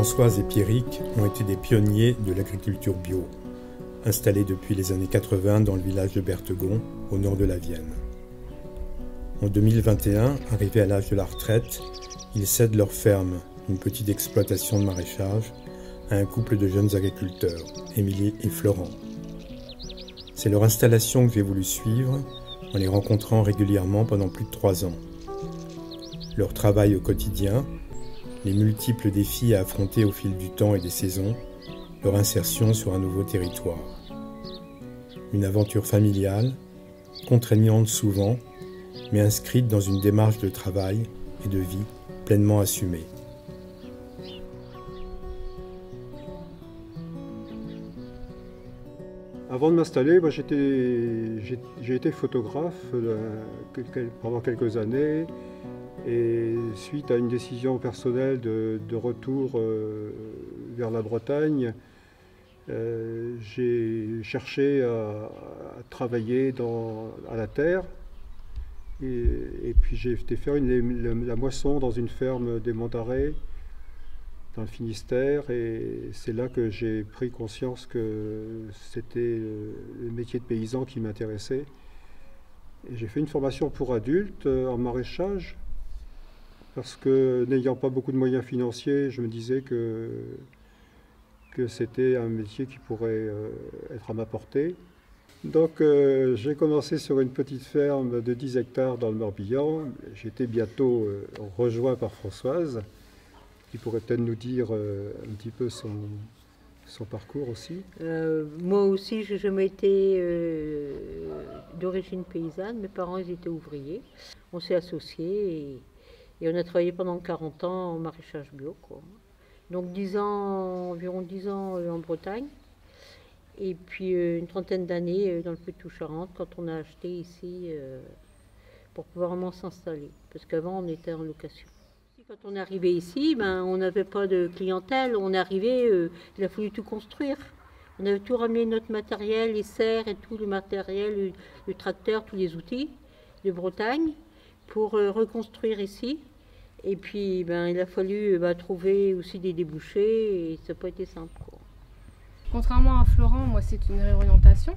Françoise et Pierrick ont été des pionniers de l'agriculture bio, installés depuis les années 80 dans le village de Berthegon, au nord de la Vienne. En 2021, arrivés à l'âge de la retraite, ils cèdent leur ferme, une petite exploitation de maraîchage, à un couple de jeunes agriculteurs, Émilie et Florent. C'est leur installation que j'ai voulu suivre, en les rencontrant régulièrement pendant plus de 3 ans. Leur travail au quotidien, les multiples défis à affronter au fil du temps et des saisons, leur insertion sur un nouveau territoire. Une aventure familiale, contraignante souvent, mais inscrite dans une démarche de travail et de vie pleinement assumée. Avant de m'installer, j'ai été photographe pendant quelques années et suite à une décision personnelle de retour vers la Bretagne, j'ai cherché à travailler à la terre et puis j'ai été faire la moisson dans une ferme des Monts d'Arrée dans le Finistère, et c'est là que j'ai pris conscience que c'était le métier de paysan qui m'intéressait. Et j'ai fait une formation pour adultes en maraîchage, parce que n'ayant pas beaucoup de moyens financiers, je me disais que c'était un métier qui pourrait être à ma portée. Donc j'ai commencé sur une petite ferme de 10 hectares dans le Morbihan. J'ai été bientôt rejoint par Françoise, qui pourrait peut-être nous dire un petit peu son parcours aussi. Moi aussi, j'ai jamais été d'origine paysanne. Mes parents, ils étaient ouvriers. On s'est associés et on a travaillé pendant 40 ans en maraîchage bio, quoi. Donc environ 10 ans en Bretagne. Et puis une trentaine d'années dans le Poitou-Charentes, quand on a acheté ici pour pouvoir vraiment s'installer. Parce qu'avant, on était en location. Quand on est arrivé ici, on n'avait pas de clientèle. On est arrivé, il a fallu tout construire. On avait tout ramené, notre matériel, les serres et tout le matériel, le tracteur, tous les outils de Bretagne pour reconstruire ici. Et puis il a fallu trouver aussi des débouchés et ça n'a pas été simple, quoi. Contrairement à Florent, moi c'est une réorientation.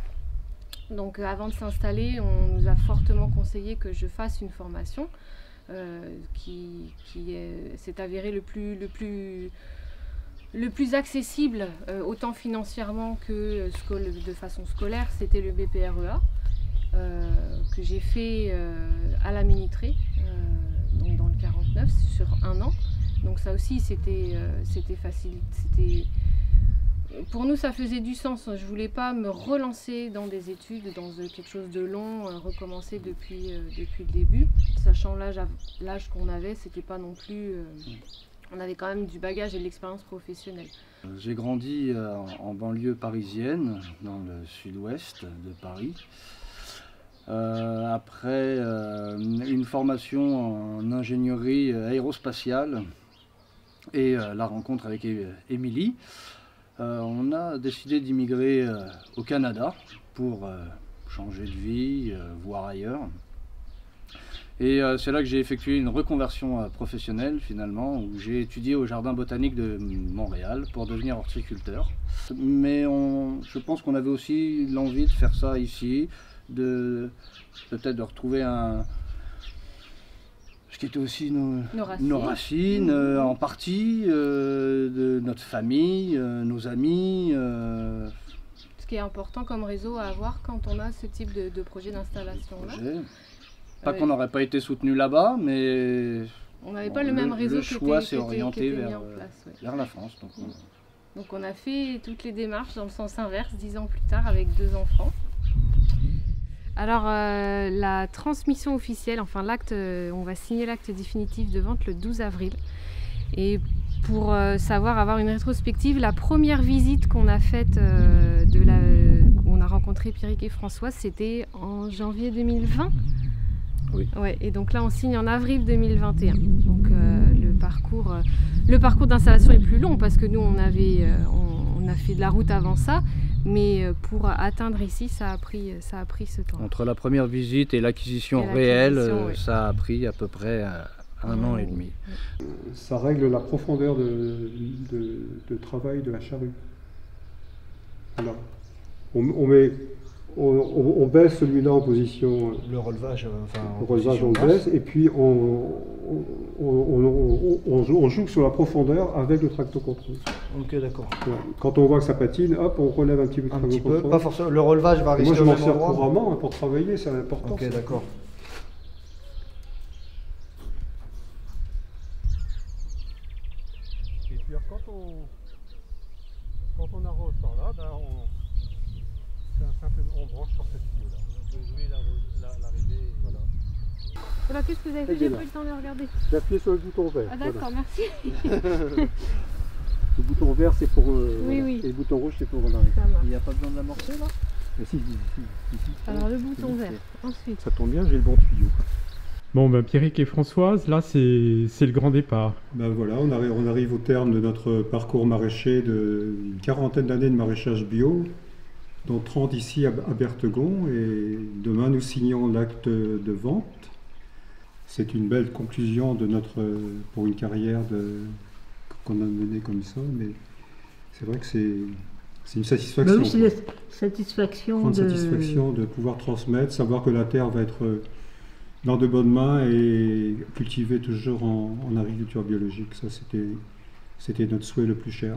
Donc avant de s'installer, on nous a fortement conseillé que je fasse une formation. Qui s'est avéré le plus accessible, autant financièrement que de façon scolaire, c'était le BPREA, que j'ai fait à la Minitrée, donc dans le 49, sur 1 an. Donc ça aussi, c'était facile. Pour nous, ça faisait du sens. Je ne voulais pas me relancer dans des études, dans quelque chose de long, recommencer depuis le début. Sachant l'âge qu'on avait, c'était pas non plus... on avait quand même du bagage et de l'expérience professionnelle. J'ai grandi en banlieue parisienne, dans le sud-ouest de Paris. Après une formation en ingénierie aérospatiale et la rencontre avec Émilie, on a décidé d'immigrer au Canada pour changer de vie, voir ailleurs. Et c'est là que j'ai effectué une reconversion professionnelle finalement, où j'ai étudié au Jardin botanique de Montréal pour devenir horticulteur. Mais je pense qu'on avait aussi l'envie de faire ça ici, peut-être de retrouver ce qui était aussi nos racines en partie, de notre famille, nos amis. Ce qui est important comme réseau à avoir quand on a ce type de projet d'installation-là. Pas qu'on n'aurait pas été soutenu là-bas, mais on n'avait pas le même réseau. Le choix s'est orienté vers la France. Donc on a fait toutes les démarches dans le sens inverse 10 ans plus tard avec 2 enfants. Alors la transmission officielle, enfin l'acte, on va signer l'acte définitif de vente le 12 avril. Et pour avoir une rétrospective, la première visite qu'on a faite, on a rencontré Pierrick et Françoise, c'était en janvier 2020. Oui. Ouais, et donc là on signe en avril 2021. Donc le parcours d'installation est plus long parce que nous on a fait de la route avant ça, mais pour atteindre ici ça a pris ce temps. Entre la première visite et l'acquisition réelle, oui. Ça a pris à peu près 1 an et demi. Ça règle la profondeur de travail de la charrue. Voilà. On baisse celui-là en position. Le relevage, Le relevage, on baisse, et puis on joue sur la profondeur avec le tractocontrôle. Ok, d'accord. Voilà. Quand on voit que ça patine, hop, on relève un petit peu le tractocontrôle. Pas forcément. Le relevage va rester Moi, je au m'en même sers endroit. couramment pour travailler, c'est important. Ok, d'accord. Et puis quand on arrose par là, ben on branche sur cette ligne-là. On peut jouer l'arrivée. Voilà. Alors qu'est-ce que vous avez fait? J'ai pas eu le temps de regarder. J'ai appuyé sur le bouton vert. Ah d'accord, merci. Le bouton vert c'est pour Oui, oui. et le bouton rouge c'est pour l'arrivée. Ça marche. Il n'y a pas besoin de l'amorcer là? Mais si. Alors le bouton vert, ensuite. Ça tombe bien, j'ai le bon tuyau. Bon, ben, Pierrick et Françoise, là, c'est le grand départ. Ben voilà, on arrive au terme de notre parcours maraîcher d'une quarantaine d'années de maraîchage bio, dont 30 ici à Berthegon, et demain nous signons l'acte de vente. C'est une belle conclusion pour une carrière qu'on a menée comme ça, mais c'est vrai que c'est une satisfaction. Bah oui, c'est la satisfaction Grande satisfaction de pouvoir transmettre, savoir que la terre va être dans de bonnes mains et cultivée toujours en agriculture biologique. Ça, c'était notre souhait le plus cher.